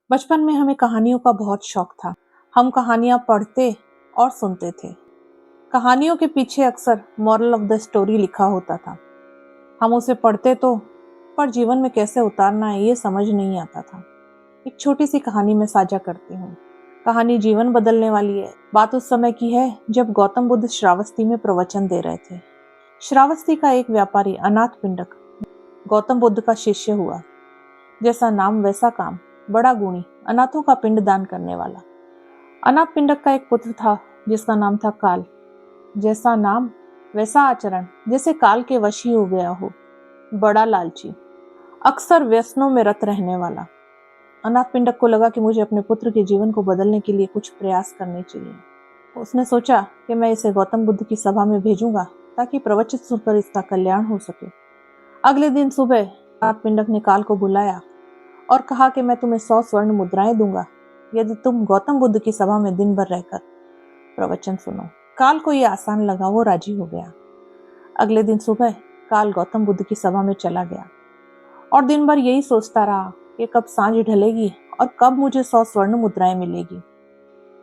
बचपन में हमें कहानियों का बहुत शौक था। हम कहानियां पढ़ते और सुनते थे। कहानियों के पीछे अक्सर मॉरल ऑफ द स्टोरी लिखा होता था। हम उसे पढ़ते तो, पर जीवन में कैसे उतारना है ये समझ नहीं आता था। एक छोटी सी कहानी मैं साझा करती हूँ। कहानी जीवन बदलने वाली है। बात उस समय की है जब गौतम बुद्ध श्रावस्ती में प्रवचन दे रहे थे। श्रावस्ती का एक व्यापारी अनाथ पिंडक गौतम बुद्ध का शिष्य हुआ। जैसा नाम वैसा काम, बड़ा गुणी, अनाथों का पिंड दान करने वाला। अनाथ पिंडक का एक पुत्र था जिसका नाम था काल। जैसा नाम वैसा आचरण, जैसे काल के वश ही हो गया हो। बड़ा लालची, अक्सर व्यसनों में रत रहने वाला। अनाथ पिंडक को लगा कि मुझे अपने पुत्र के जीवन को बदलने के लिए कुछ प्रयास करने चाहिए। उसने सोचा कि मैं इसे गौतम बुद्ध की सभा में भेजूंगा ताकि प्रवचन सुनकर इसका कल्याण हो सके। अगले दिन सुबह अनाथ पिंडक ने काल को बुलाया और कहा कि मैं तुम्हें 100 स्वर्ण मुद्राएं दूंगा यदि तुम गौतम बुद्ध की सभा में दिन भर रहकर प्रवचन सुनो। काल को यह आसान लगा, वो राजी हो गया। अगले दिन सुबह काल गौतम बुद्ध की सभा में चला गया और दिन भर यही सोचता रहा कि कब सांझ ढलेगी और कब मुझे 100 स्वर्ण मुद्राएं मिलेगी।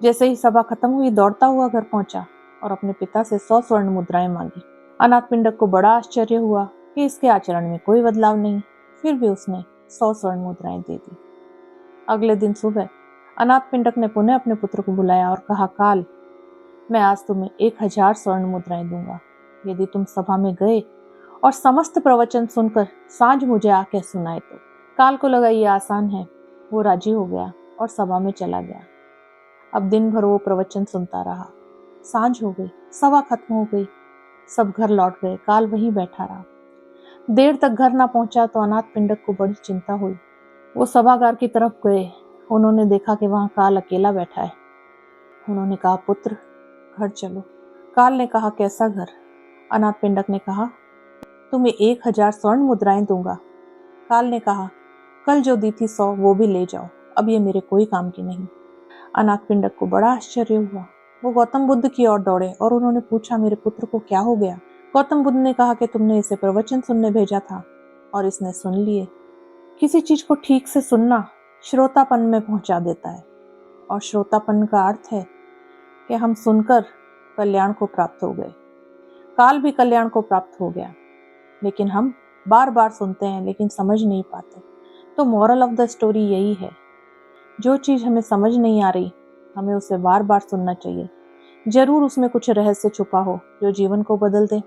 जैसे ही सभा खत्म हुई, दौड़ता हुआ घर पहुंचा और अपने पिता से 100 स्वर्ण मुद्राएं मांगी। अनाथ पिंडक को बड़ा आश्चर्य हुआ कि इसके आचरण में कोई बदलाव नहीं, फिर भी उसने 100 स्वर्ण मुद्राएं दे दी। अगले दिन सुबह अनाथ पिंडक ने पुनः अपने पुत्र को बुलाया और कहा, काल, मैं आज तुम्हें 1000 स्वर्ण मुद्राएं दूंगा यदि तुम सभा में गए और समस्त प्रवचन सुनकर सांझ मुझे आके सुनाए तो। काल को लगा ये आसान है, वो राजी हो गया और सभा में चला गया। अब दिन भर वो प्रवचन सुनता रहा। सांझ हो गई, सभा खत्म हो गई, सब घर लौट गए। काल वहीं बैठा रहा। देर तक घर ना पहुंचा तो अनाथ पिंडक को बड़ी चिंता हुई। वो सभागार की तरफ गए। उन्होंने देखा कि वहां काल अकेला बैठा है। उन्होंने कहा, पुत्र, घर चलो। काल ने कहा, कैसा घर? अनाथ पिंडक ने कहा, तुम्हें 1000 स्वर्ण मुद्राएं दूंगा। काल ने कहा, कल जो दी थी 100 वो भी ले जाओ, अब ये मेरे कोई काम की नहीं। अनाथ पिंडक को बड़ा आश्चर्य हुआ। वो गौतम बुद्ध की ओर दौड़े और उन्होंने पूछा, मेरे पुत्र को क्या हो गया? गौतम बुद्ध ने कहा कि तुमने इसे प्रवचन सुनने भेजा था और इसने सुन लिए। किसी चीज को ठीक से सुनना श्रोतापन में पहुंचा देता है, और श्रोतापन का अर्थ है कि हम सुनकर कल्याण को प्राप्त हो गए। काल भी कल्याण को प्राप्त हो गया, लेकिन हम बार बार सुनते हैं लेकिन समझ नहीं पाते। तो मॉरल ऑफ द स्टोरी यही है, जो चीज हमें समझ नहीं आ रही, हमें उसे बार बार सुनना चाहिए। जरूर उसमें कुछ रहस्य छुपा हो जो जीवन को बदल दे।